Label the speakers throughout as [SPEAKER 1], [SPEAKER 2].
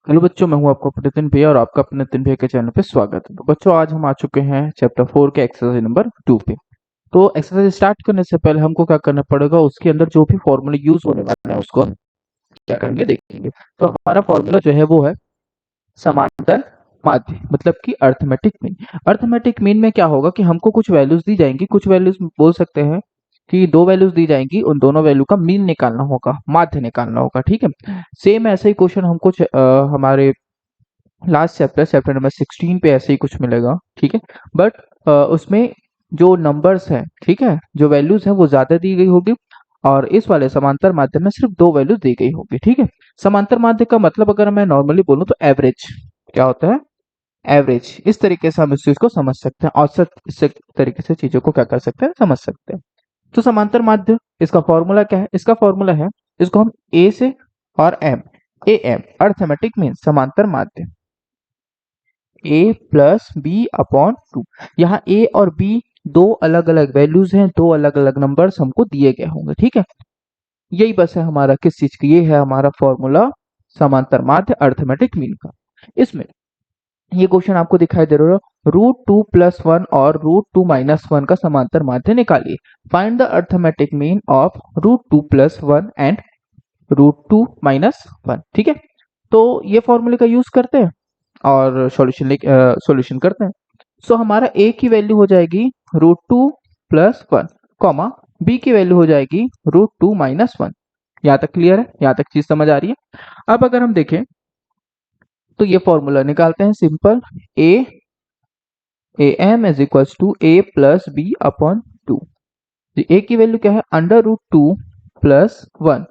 [SPEAKER 1] Hello बच्चों, मैं हूं आपका अपने नितिन भैया और आपका अपने नितिन भैया के चैनल पे स्वागत है। तो बच्चों, आज हम आ चुके हैं चैप्टर 4 के एक्सरसाइज नंबर 2 पे। तो एक्सरसाइज स्टार्ट करने से पहले हमको क्या करना पड़ेगा, उसके अंदर जो भी फॉर्मूले यूज होने वाले हैं उसको हम क्या करेंगे देखेंगे। तो हमारा फॉर्मूला जो है वो है समांतर माध्य, मतलब कि अर्थमेटिक मीन। अर्थमेटिक मीन में क्या होगा कि हमको कुछ वैल्यूज दी जाएंगी, कुछ वैल्यूज बोल सकते हैं कि दो वैल्यूज दी जाएंगी, उन दोनों वैल्यू का मीन निकालना होगा, माध्य निकालना होगा। ठीक है, सेम ऐसे ही क्वेश्चन हमको हमारे लास्ट चैप्टर नंबर 16 पे ऐसे ही कुछ मिलेगा। ठीक है, बट उसमें जो नंबर्स हैं, ठीक है, जो वैल्यूज हैं वो ज्यादा दी गई होगी और इस वाले समांतर माध्य में सिर्फ दो वैल्यूज दी गई होगी। ठीक है, समांतर माध्य का मतलब अगर मैं नॉर्मली बोलूं तो एवरेज क्या होता है, एवरेज। इस तरीके से हम इस चीज को समझ सकते हैं, औसत इस तरीके से चीजों को क्या कर सकते हैं, समझ सकते हैं। तो समांतर माध्य, इसका फॉर्मूला क्या है, इसका फॉर्मूला है, इसको हम ए से और M, A M arithmetic mean समांतर माध्य a plus B upon two. यहाँ a और b दो अलग अलग वैल्यूज हैं, दो अलग अलग नंबर्स हमको दिए गए होंगे। ठीक है, यही बस है हमारा किस चीज की, ये है हमारा फॉर्मूला समांतर माध्य अर्थमेटिक मीन का। इसमें ये क्वेश्चन आपको दिखाई दे रहा है, √2 + 1 और √2 - 1 का समांतर माध्य निकालिए। Find the arithmetic mean of √2 + 1 and √2 - 1। ठीक है, तो ये फॉर्मूले का यूज करते हैं और सॉल्यूशन करते हैं। सो हमारा a की वैल्यू हो जाएगी √2 + 1, कॉमा b की वैल्यू हो जाएगी √2 - 1। यहाँ तक क्लियर है, यहाँ तक चीज समझ आ रही है। अब अगर हम देखें तो ये फॉर्मूला निकालते हैं simple, a am is equal to a plus B upon two. a की वैल्यू क्या है, √2 + 1।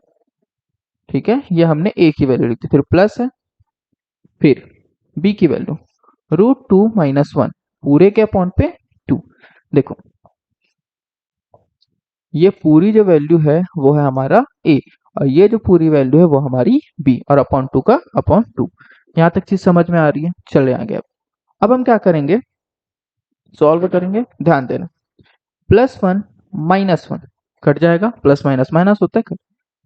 [SPEAKER 1] ठीक है, ये हमने a की वैल्यू लिखी, फिर प्लस है, फिर b की वैल्यू √2 - 1 पूरे के अपॉन पे 2। देखो, ये पूरी जो वैल्यू है वो है हमारा a और ये जो पूरी वैल्यू है वो हमारी b और अपॉन 2 का अपॉन 2। यहाँ तक चीज समझ में आ रही है, चले आगे। अब हम क्या करेंगे, सॉल्व करेंगे, ध्यान देना। +1 - 1 कट जाएगा, प्लस माइनस माइनस होता है,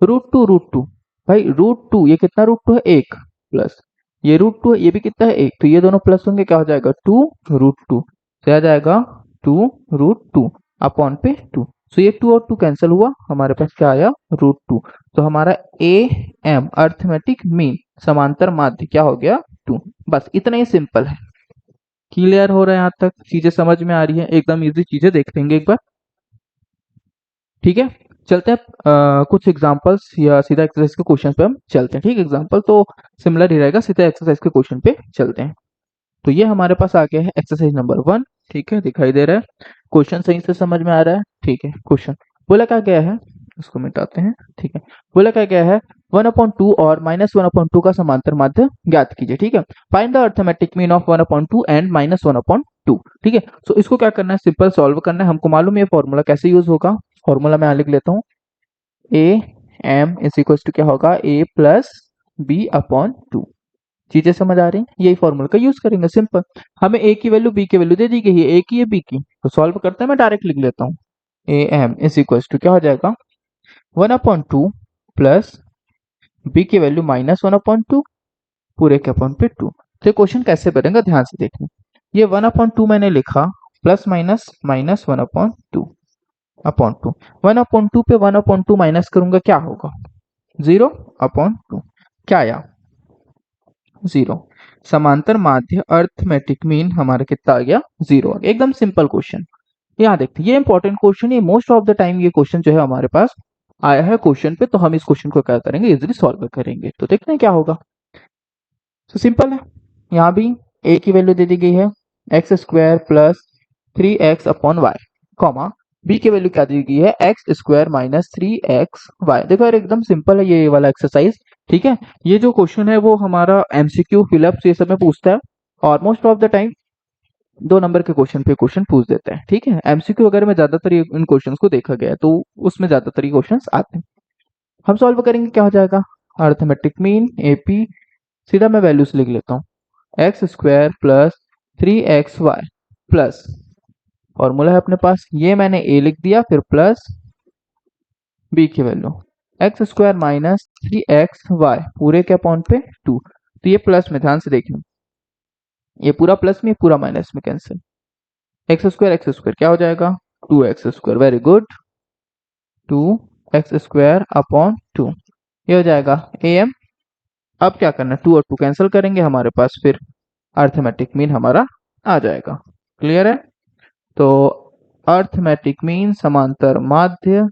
[SPEAKER 1] √2 भाई √2 ये कितना, √2 है 1, प्लस ये √2 है, ये भी कितना है 1, तो ये दोनों प्लस होंगे, क्या हो जाएगा 2√2, तो आ जाएगा 2√2 अपॉन पे 2। सो ये 2 और 2 कैंसिल हुआ, हमारे पास क्या आया, √2। तो हमारा ए एम अर्थमेटिक मीन समांतर माध्य क्या हो गया, 2। बस इतना ही सिंपल है। क्लियर हो रहा है, यहाँ तक चीजें समझ में आ रही है, एकदम इजी चीजें देख लेंगे एक बार। ठीक है, चलते हैं कुछ एग्जांपल्स या सीधा एक्सरसाइज के क्वेश्चन पे हम चलते हैं। ठीक, एग्जांपल तो सिमिलर ही रहेगा, सीधा एक्सरसाइज के क्वेश्चन पे चलते हैं। तो ये हमारे पास आ गया है एक्सरसाइज नंबर 1। ठीक है, दिखाई दे रहा है, क्वेश्चन सही से समझ में आ रहा है। ठीक है, क्वेश्चन बोला क्या गया है, इसको मिटाते हैं। ठीक है, बोला क्या गया है, 1/2 और -1/2 का समांतर माध्य ज्ञात कीजिए। ठीक है, find the arithmetic mean of 1/2 and -1/2। ठीक है, सो इसको क्या करना है, सिंपल सॉल्व करना है। हमको मालूम है ये फॉर्मूला कैसे यूज होगा, फॉर्मूला मैं यहाँ लिख लेता हूँ, A M is equal to क्या होगा, a प्लस बी अपॉन 2। चीजें समझ आ रही हैं, यही फॉर्मूला का यूज करेंगे, सिंपल। हमें a की वैल्यू b की वैल्यू दे दी गई है, a की है b की, तो सॉल्व करते हैं, मैं डायरेक्ट लिख लेता हूँ, A M is equal to क्या हो जाएगा, 1/2 प्लस b की वैल्यू -1/2 पूरे के अपॉन पे 2। तो क्वेश्चन कैसे बनेगा, ध्यान से देखना। ये 1/2 मैंने लिखा, प्लस माइनस -1/2 अपॉन 2, 1/2 पे 1/2 माइनस करूंगा, क्या होगा, 0/2। क्या आया, 0। समांतर माध्य अर्थमेटिक मीन हमारा कितना आ गया, 0 आ गया। एकदम सिंपल क्वेश्चन। यहाँ देखते हैं, ये इंपॉर्टेंट क्वेश्चन, ये मोस्ट ऑफ द टाइम ये क्वेश्चन जो है हमारे पास आया है क्वेश्चन पे, तो हम इस क्वेश्चन को क्या करेंगे, इजिली सॉल्व करेंगे। तो देखते हैं क्या होगा। तो सिंपल है, यहाँ भी a की वैल्यू दे दी गई है x² plus 3x upon Y, comma b की वैल्यू क्या दी गई है, x² - 3xy। देखो यार, एकदम सिंपल है ये वाला एक्सरसाइज। ठीक है, ये जो क्वेश्चन है वो हमारा एमसीक्यू फिलअप्स ये सब में पूछता है और most of the time 2 number के क्वेश्चन पे क्वेश्चन पूछ देता है। ठीक है, एमसीक्यू वगैरह में ज्यादातर इन क्वेश्चन को देखा गया है, तो उसमें ज्यादातर ये क्वेश्चन आते हैं। हम सॉल्व करेंगे, क्या हो जाएगा, अर्थमेटिक मीन एपी, सीधा मैं वैल्यूज लिख लेता हूँ, x² plus 3xy plus, formula है अपने पास, ये मैंने a लिख दिया, फिर प्लस b की वैल्यू x² - 3xy पूरे के अपॉन पे 2। तो ये प्लस में, ध्यान से देखना, ये पूरा प्लस में, ये पूरा माइनस में कैंसिल। एक्स स्क्वायर क्या हो जाएगा, 2x²। Very good, 2x² upon 2 ये हो जाएगा am। अब क्या करना है, 2 और 2 कैंसिल करेंगे, हमारे पास फिर अर्थमेटिक मीन हमारा आ जाएगा। क्लियर है? तो अर्थमेटिक मीन समांतर माध्य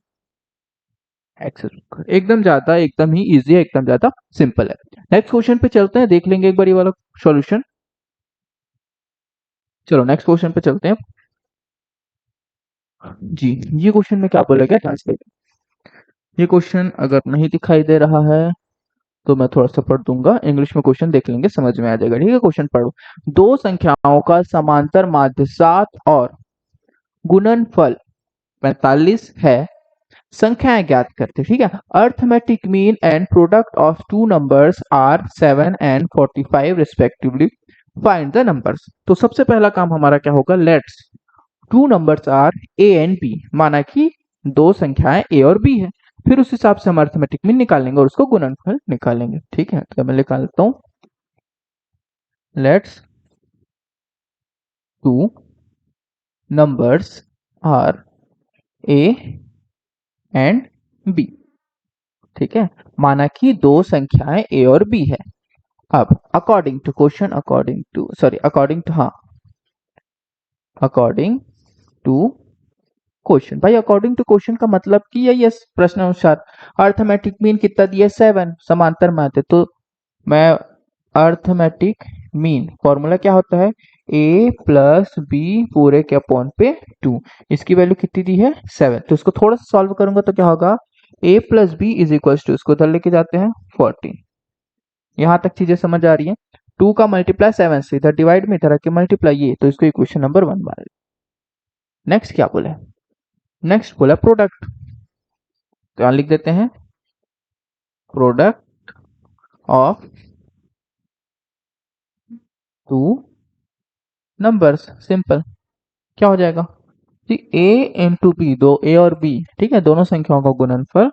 [SPEAKER 1] x², एकदम ही इजी है, एकदम ज्यादा सिंपल है। नेक्स्ट क्वेश्चन पे चलते हैं, देख लेंगे एक बार ये वाला सॉल्यूशन। चलो नेक्स्ट क्वेश्चन पे चलते हैं। जी, ये क्वेश्चन में क्या बोला गया, ट्रांसलेट। ये क्वेश्चन अगर नहीं दिखाई दे रहा है तो मैं थोड़ा सा पढ़ दूंगा, इंग्लिश में क्वेश्चन देख लेंगे, समझ में आ जाएगा। ठीक है, क्वेश्चन पढ़ो। दो संख्याओं का समांतर माध्य 7 और गुणनफल 45 है, संख्याएं ज्ञात करते। ठीक है, arithmetic mean and product of two numbers are 7 and 45 respectively, find the numbers. तो सबसे पहला काम हमारा क्या होगा, let's two numbers are A and B, माना कि दो संख्याएं ए और बी है, फिर उस हिसाब से हम अर्थमेटिक मीन निकालेंगे और उसको गुणनफल निकालेंगे। ठीक है, तो मैं निकालता हूं, let's two numbers are A and B. ठीक है, माना कि दो संख्याएं ए और बी है। अब according to question, according to question. भाई अकॉर्डिंग टू क्वेश्चन का मतलब कि ये प्रश्न अनुसार अर्थमेटिक मीन कितना दिया, 7, समांतर माध्य। तो मैं अर्थमेटिक मीन फॉर्मूला क्या होता है, a प्लस बी पूरे के अपॉन पे 2, इसकी वैल्यू कितनी दी है, 7। तो इसको थोड़ा सा सॉल्व करूंगा तो क्या होगा, a plus B is equal to, इसको उधर लेके जाते हैं 14। यहां तक चीजें समझ आ रही हैं। 2 का मल्टीप्लाई 7 से, इधर डिवाइड में, इधर आके मल्टीप्लाई, ये तो इसको इक्वेशन नंबर 1 मान। नेक्स्ट क्या बोला है, नेक्स्ट बोला प्रोडक्ट, तो यहां लिख देते हैं product of two numbers. Simple, क्या हो जाएगा जी, ए इंटू बी, दो ए और बी, ठीक है, दोनों संख्याओं का गुणनफल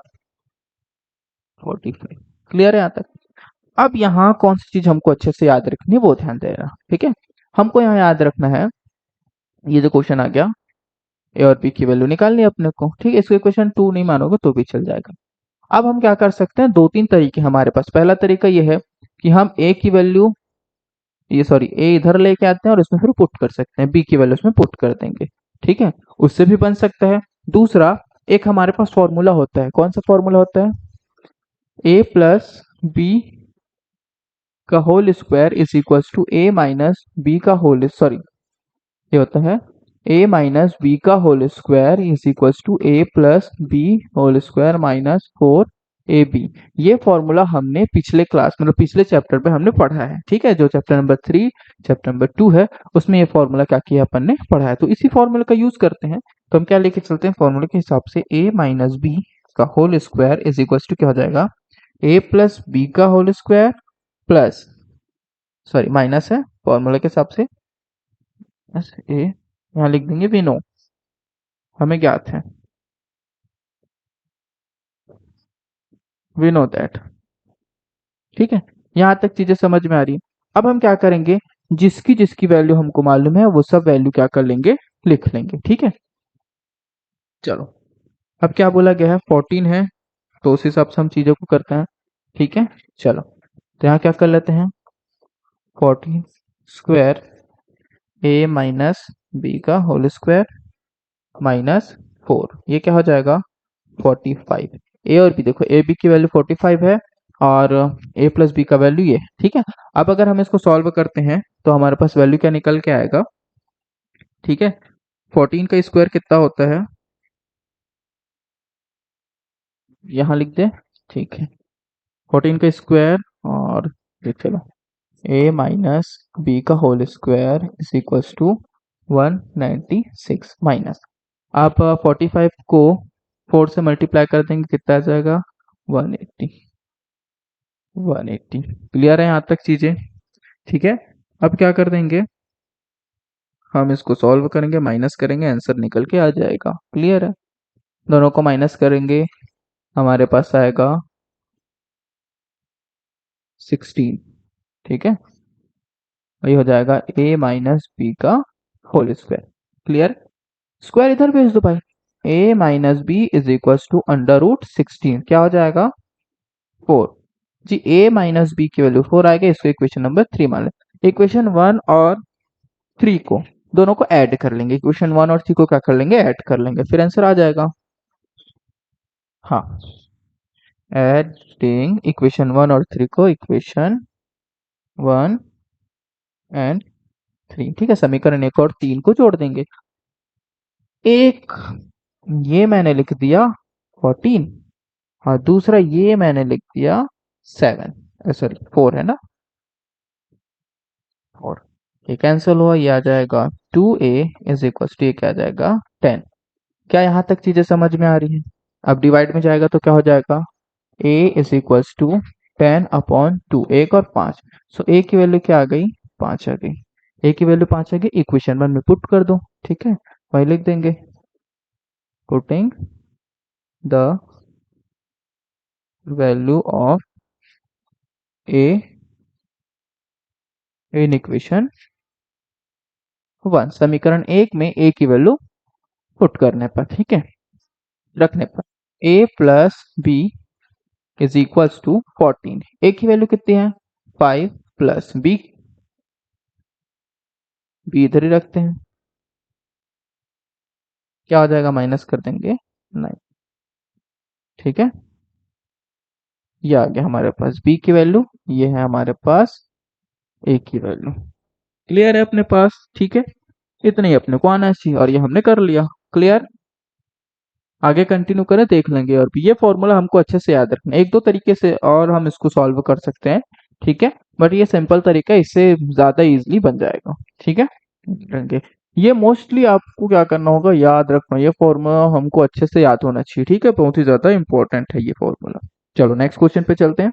[SPEAKER 1] 45। क्लियर है यहाँ तक? अब यहाँ कौन सी चीज हमको अच्छे से याद रखनी है वो ध्यान देना। ठीक है, हमको यहाँ याद रखना है, ये जो क्वेश्चन आ गया, ए और बी की वैल्यू निकालनी है अपने को। ठीक है, इसको इक्वेशन 2 नहीं मानोगे तो भी चल जाएगा। अब हम क्या कर सकते हैं, दो तीन तरीके हमारे पास। पहला तरीका ये है कि हम ए की वैल्यू, ये सॉरी, ए इधर लेके आते हैं और इसमें फिर पुट कर सकते हैं, बी की वैल्यू इसमें पुट कर देंगे। ठीक है, उससे भी बन सकता है। दूसरा, एक हमारे पास फॉर्मूला होता है, कौन सा फॉर्मूला होता है, ए प्लस बी का whole square is equal to A minus B का होल, सॉरी, ये होता है a माइनस बी का whole square is equal to A plus B whole square minus 4ab। ये फॉर्मूला हमने पिछले क्लास, मतलब पिछले चैप्टर पे हमने पढ़ा है। ठीक है, जो चैप्टर नंबर 3, चैप्टर नंबर 2 है, उसमें ये फॉर्मूला क्या किया अपन ने, पढ़ा है। तो इसी फॉर्मूला का यूज करते हैं। तो हम क्या लेके चलते हैं, फॉर्मूले के हिसाब से a माइनस बी का whole square is equal to क्या हो जाएगा, a प्लस बी का whole square plus, sorry minus है फॉर्मूला के हिसाब से, ए यहाँ लिख देंगे वी नो, हमें ज्ञात है, वी नो दैट। ठीक है, यहां तक चीजें समझ में आ रही है। अब हम क्या करेंगे, जिसकी जिसकी वैल्यू हमको मालूम है वो सब वैल्यू क्या कर लेंगे, लिख लेंगे। ठीक है, चलो अब क्या बोला गया है, 14 है, तो उस हिसाब से हम चीजों को करते हैं। ठीक है, चलो तो यहाँ क्या कर लेते हैं, 14² ए माइनस बी का होल स्क्वायर माइनस 4, ये क्या हो जाएगा 45। ए और बी देखो, ए बी की वैल्यू 45 है और ए प्लस बी का वैल्यू ये। ठीक है, अब अगर हम इसको सॉल्व करते हैं तो हमारे पास वैल्यू क्या निकल के आएगा। ठीक है, 14 का स्क्वायर कितना होता है, यहाँ लिख दे। ठीक है, 14 का स्क्वायर और ये चलो ए माइनस बी का whole square is equals to 196 minus, आप 45 को 4 से मल्टीप्लाई कर देंगे, कितना आ जाएगा 180। 180, क्लियर है यहाँ तक चीजें? ठीक है, अब क्या कर देंगे, हम इसको सॉल्व करेंगे, माइनस करेंगे, आंसर निकल के आ जाएगा। क्लियर है, दोनों को माइनस करेंगे, हमारे पास आएगा 16। ठीक है, वही हो जाएगा a माइनस बी का होल स्क्वायर। क्लियर, स्क्वायर इधर भेज दो भाई। a minus B is equal to under root 16, क्या हो जाएगा 4। जी a माइनस बी की वैल्यू 4 आएगा, इसको इक्वेशन नंबर 3 मान लें। इक्वेशन 1 और 3 को दोनों को ऐड कर लेंगे, इक्वेशन 1 और 3 को क्या कर लेंगे, ऐड कर लेंगे, फिर आंसर आ जाएगा। हाँ, एडिंग इक्वेशन 1 और 3 को, इक्वेशन 1 एंड 3, ठीक है, समीकरण 1 और 3 को जोड़ देंगे। एक ये मैंने लिख दिया 14, और दूसरा ये मैंने लिख दिया 7, सॉरी 4 है ना, 4। ये कैंसिल हुआ, ये आ जाएगा 2a इज इक्वल टू, ये क्या आ जाएगा 10। क्या यहाँ तक चीजें समझ में आ रही हैं? अब डिवाइड में जाएगा तो क्या हो जाएगा, a इज इक्वल टू 10/2, 1 और 5। सो a की वैल्यू क्या आ गई, 5 आ गई। a की वैल्यू 5 आ गई, इक्वेशन 1 में पुट कर दो, ठीक है, वही लिख देंगे, putting the value of a in equation 1, समीकरण 1 में a की वैल्यू पुट करने पर, ठीक है, रखने पर a plus B is equal to 14। a की वैल्यू कितनी है 5, प्लस b, b इधर ही रखते हैं, क्या हो जाएगा, माइनस कर देंगे 9, ठीक है। ये आ गया हमारे पास b की वैल्यू, ये है हमारे पास a की वैल्यू। क्लियर है अपने पास, ठीक है, इतना ही अपने को आना चाहिए, और ये हमने कर लिया। क्लियर, आगे कंटिन्यू करें, देख लेंगे। और ये फॉर्मूला हमको अच्छे से याद रखना है, एक दो तरीके से और हम इसको सॉल्व कर सकते हैं, ठीक है, बट ये सिंपल तरीका है, इससे ज्यादा इजीली बन जाएगा, ठीक है। करेंगे, ये मोस्टली आपको क्या करना होगा, याद रखना, ये फॉर्मूला हमको अच्छे से याद होना चाहिए, ठीक है, बहुत ही ज्यादा इंपॉर्टेंट है ये फॉर्मूला। चलो नेक्स्ट क्वेश्चन पे चलते हैं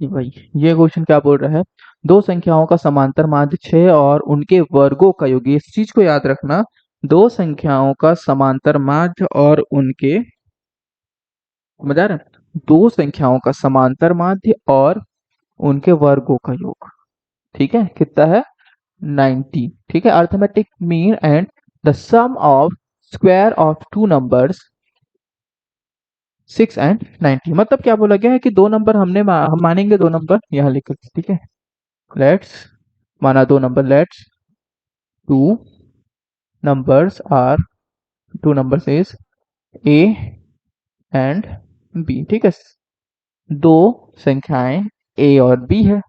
[SPEAKER 1] कि भाई ये क्वेश्चन क्या बोल रहा है, दो संख्याओं का समांतर माध्य 6 और उनके वर्गों का योग, इस चीज को याद रखना, दो संख्याओं का समांतर माध्य और उनके, समझ आ रहा है, दो संख्याओं का समांतर माध्य और उनके वर्गों का योग, ठीक है, कितना है 90, ठीक है। Arithmetic mean and the sum of square of two numbers 6 and 90, मतलब क्या बोला गया है कि दो नंबर हम मानेंगे, दो नंबर यहाँ लिख, ठीक है, लेट्स माना दो number, let's two numbers are, two numbers is A and B, ठीक है, दो संख्याएं ए और बी है।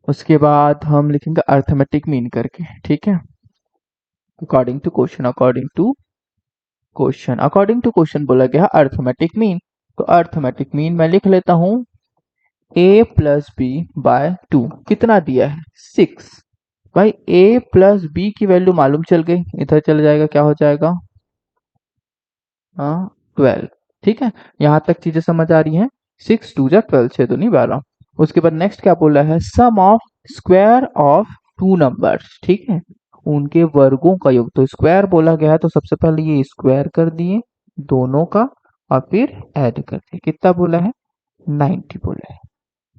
[SPEAKER 1] उसके बाद हम लिखेंगे अर्थमेटिक मीन करके, ठीक है, according to question, according to question बोला गया अर्थमेटिक मीन, तो अर्थमेटिक मीन मैं लिख लेता हूं a प्लस बी बाय 2, कितना दिया है 6। भाई a प्लस बी की वैल्यू मालूम चल गई, इधर चल जाएगा, क्या हो जाएगा, हाँ 12, ठीक है, यहाँ तक चीजें समझ आ रही हैं, 6 2 जा 12, 6 2 12। उसके बाद नेक्स्ट क्या बोला है, sum of square of two numbers, ठीक है, उनके वर्गों का योग, तो स्क्वायर बोला गया है तो सबसे पहले ये स्क्वायर कर दिए दोनों का, और फिर ऐड कर दिए, कितना बोला है 90 बोला है,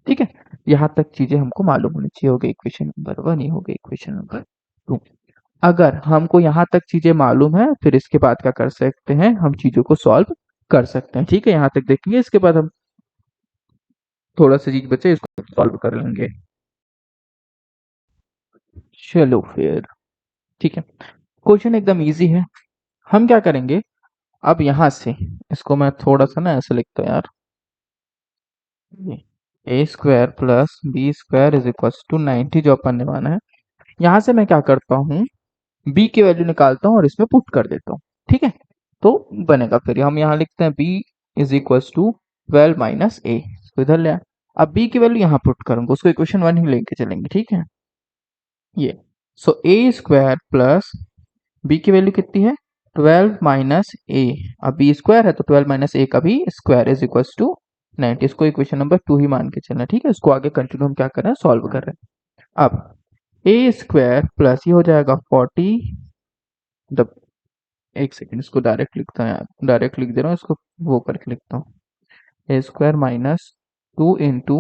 [SPEAKER 1] ठीक है। यहाँ तक चीजें हमको मालूम होनी चाहिए, हो गई इक्वेशन नंबर 1, ये हो गई इक्वेशन नंबर 2। अगर हमको यहाँ तक चीजें मालूम है, फिर इसके बाद क्या कर सकते हैं, हम चीजों को सॉल्व कर सकते हैं, ठीक है, यहाँ तक देखेंगे, इसके बाद हम थोड़ा सा चीज बचे इसको सॉल्व कर लेंगे। चलो फिर, ठीक है, क्वेश्चन एकदम इजी है। हम क्या करेंगे, अब यहाँ से इसको मैं थोड़ा सा ना ऐसे लिखता हूँ यार, A square plus B square is equal to 90 जो अपन ने माना है, यहाँ से मैं क्या करता हूँ, बी की वैल्यू निकालता हूँ और इसमें पुट कर देता हूँ, ठीक है, तो बनेगा, फिर हम यहाँ लिखते हैं B is equal to 12 minus A, तो इधर ले आए। अब बी की वैल्यू यहाँ पुट करूंगा, उसको इक्वेशन 1 ही लेके चलेंगे, ठीक है, ये, सो ए स्क्वायर प्लस बी की वैल्यू कितनी है 12 माइनस ए, अब बी स्क्वायर है तो 12 माइनस ए का भी स्क्वायर इज इक्वल टू 90, इसको इक्वेशन नंबर 2 ही मान के चलना, ठीक है, इसको आगे कंटिन्यू हम क्या कर रहे हैं, सॉल्व कर रहे हैं। अब ए स्क्वायर प्लस ये हो जाएगा 40, मतलब एक सेकेंड, इसको डायरेक्ट लिखता हूँ यार, डायरेक्ट लिख दे रहा हूँ, इसको वो करके लिखता हूँ, ए square minus 2 into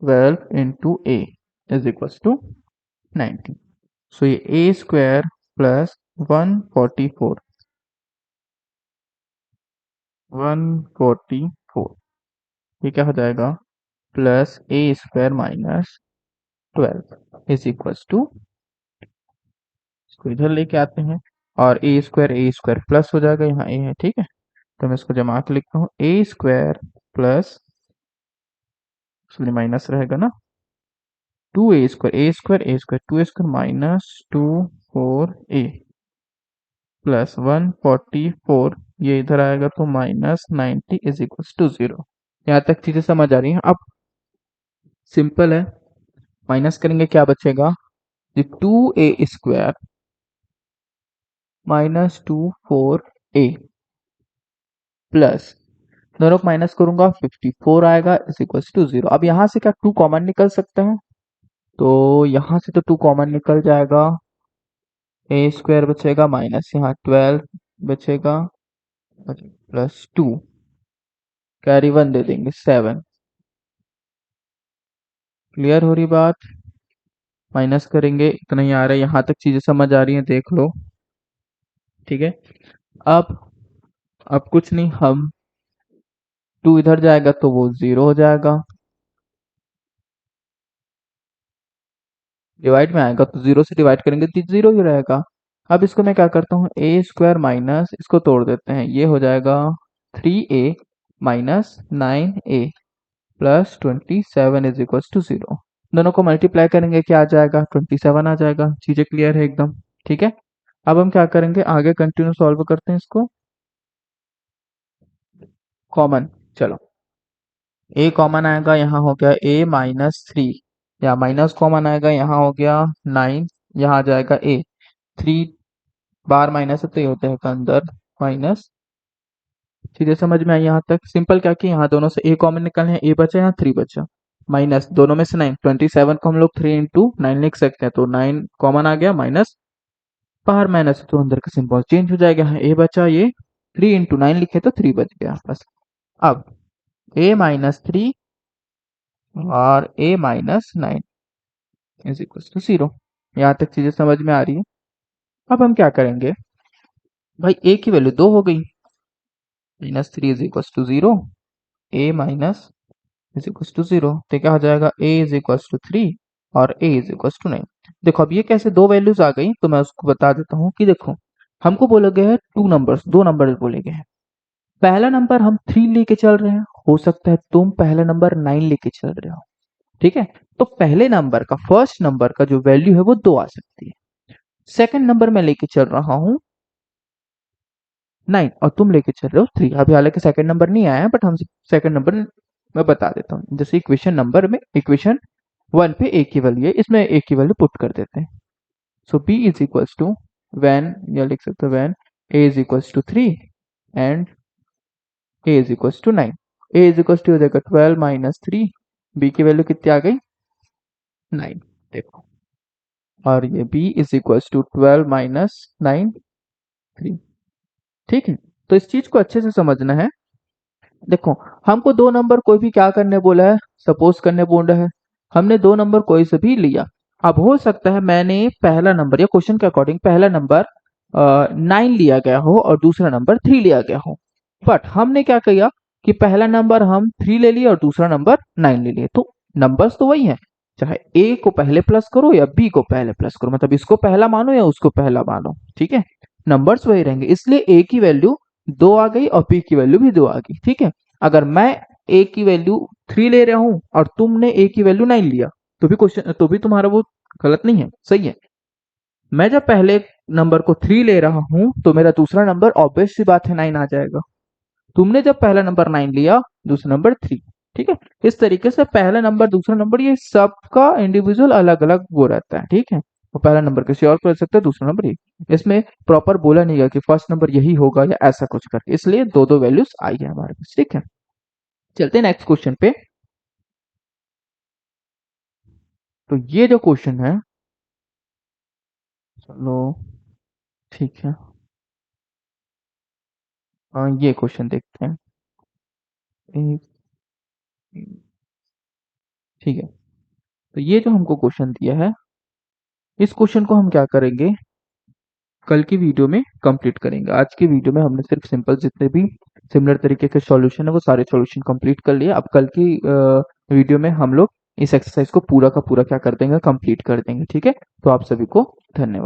[SPEAKER 1] 12 into a is equals to 90. So ये a square plus 144 ये क्या हो जाएगा plus a square minus 12 is equals to, इसको इधर लेके आते हैं और a स्क्वायर प्लस हो जाएगा, यहाँ a है, ठीक है। तो मैं इसको जमा के लिखता हूँ a स्क्वायर प्लस, माइनस रहेगा ना, 2 a square minus 2 4a plus 144, ये इधर आएगा तो माइनस 90 इज इक्वल टू 0। यहाँ तक चीजें समझ आ रही हैं। अब सिंपल है, माइनस करेंगे क्या बचेगा, 2a square minus 24a plus, दोनों को माइनस करूंगा 54 आएगा इज इक्वल टू 0। अब यहाँ से क्या 2 कॉमन निकल सकता है, तो यहाँ से तो 2 कॉमन निकल जाएगा, a स्क्वायर बचेगा माइनस यहाँ 12 बचेगा प्लस 2, कैरी 1 दे देंगे 7। क्लियर हो रही बात, माइनस करेंगे इतना ही आ रहा है, यहाँ तक चीजें समझ आ रही हैं, देख लो, ठीक है। अब कुछ नहीं, हम 2 इधर जाएगा तो वो 0 हो जाएगा, डिवाइड में आएगा तो 0 से डिवाइड करेंगे तो 0 ही रहेगा। अब इसको मैं क्या करता हूँ, a स्क्वायर माइनस, इसको तोड़ देते हैं, ये हो जाएगा 3a minus 9a plus 27 is equal to 0। दोनों को मल्टीप्लाई करेंगे क्या आ जाएगा, 27 आ जाएगा। चीजें क्लियर है एकदम, ठीक है। अब हम क्या करेंगे, आगे कंटिन्यू सॉल्व करते हैं इसको, कॉमन, चलो a कॉमन आएगा, यहाँ हो गया a माइनस 3, या माइनस कॉमन आएगा, यहाँ हो गया 9, यहाँ आ जाएगा a, 3 बार माइनस है तो ये होता है अंदर माइनस। चीजें समझ में आई यहाँ तक, सिंपल क्या कि यहाँ दोनों से a कॉमन निकालने, a बचा यहाँ 3 बचा, माइनस दोनों में से 9, 27 को हम लोग 3 इंटू 9 लिख सकते हैं, तो 9 कॉमन आ गया, माइनस बाहर माइनस है तो अंदर का सिंबल चेंज हो जाएगा, यहाँ a बचा, ये 3 इंटू 9 लिखे तो 3 बच गया बस। अब a माइनस 3 और a minus 9 is equal to 0। यहाँ तक चीजें समझ में आ रही है। अब हम क्या करेंगे भाई, a की वैल्यू 2 हो गई, minus 3 is equal to 0, a minus is equal to 0, तो क्या हो जाएगा a इज इक्वल टू 3 और a इज इक्वल टू 9। देखो अब ये कैसे दो वैल्यूज आ गई, तो मैं उसको बता देता हूँ कि देखो हमको बोले गए हैं दो नंबर बोले गए हैं, पहला नंबर हम 3 लेके चल रहे हैं, हो सकता है तुम पहला नंबर 9 लेके चल रहे हो, ठीक है। तो पहले नंबर का, फर्स्ट नंबर का जो वैल्यू है वो 2 आ सकती है, सेकंड नंबर में लेके चल रहा हूं 9 और तुम लेके चल रहे हो 3। अभी हालांकि सेकंड नंबर नहीं आया है, बट हम सेकंड नंबर मैं बता देता हूँ, जैसे इक्वेशन नंबर में इक्वेशन 1 पे a की वैल्यू है, इसमें a की वैल्यू पुट कर देते हैं। So b is equals to when, या लिख सकते हो when a is equals to 3 and a is equals to 9। a is equals to हो जाएगा 12 माइनस 3, b की वैल्यू कितनी आ गई 9, देखो, और ये b is equals to 12 minus 9 3, ठीक है। तो इस चीज को अच्छे से समझना है। देखो हमको दो नंबर कोई भी क्या करने बोला है, सपोज करने बोला है, हमने दो नंबर कोई से भी लिया। अब हो सकता है मैंने पहला नंबर, या क्वेश्चन के अकॉर्डिंग पहला नंबर 9 लिया गया हो और दूसरा नंबर 3 लिया गया हो, बट हमने क्या किया कि पहला नंबर हम 3 ले लिए और दूसरा नंबर 9 ले लिए, तो नंबर्स तो वही है, चाहे a को पहले प्लस करो या b को पहले प्लस करो, मतलब इसको पहला मानो या उसको पहला मानो, ठीक है, नंबर्स वही रहेंगे। इसलिए a की वैल्यू 2 आ गई और p की वैल्यू भी 2 आ गई, ठीक है। अगर मैं a की वैल्यू 3 ले रहा हूं और तुमने a की वैल्यू 9 लिया, तो भी क्वेश्चन, तो भी तुम्हारा वो गलत नहीं है, सही है। मैं जब पहले नंबर को 3 ले रहा हूं तो मेरा दूसरा नंबर ऑब्वियस सी बात है 9 आ जाएगा। तुमने जब पहला नंबर 9 लिया, दूसरा नंबर 3, ठीक है। इस तरीके से पहला नंबर दूसरा नंबर ये सबका इंडिविजुअल अलग अलग वो रहता है, ठीक है। तो पहला नंबर किसी और को ले सकते हैं, दूसरा नंबर ये, इसमें प्रॉपर बोला नहीं गया कि फर्स्ट नंबर यही होगा या ऐसा कुछ करके, इसलिए दो दो वैल्यूज आई है हमारे पास, ठीक है। चलते हैं नेक्स्ट क्वेश्चन पे। तो ये जो क्वेश्चन है, चलो ठीक है, ये क्वेश्चन देखते हैं। ठीक है, तो ये जो हमको क्वेश्चन दिया है, इस क्वेश्चन को हम क्या करेंगे, कल की वीडियो में कंप्लीट करेंगे। आज की वीडियो में हमने सिर्फ सिंपल जितने भी सिमिलर तरीके के सॉल्यूशन है वो सारे सॉल्यूशन कंप्लीट कर लिए। अब कल की वीडियो में हम लोग इस एक्सरसाइज को पूरा का पूरा क्या कर देंगे, कंप्लीट कर देंगे। ठीक है, तो आप सभी को धन्यवाद।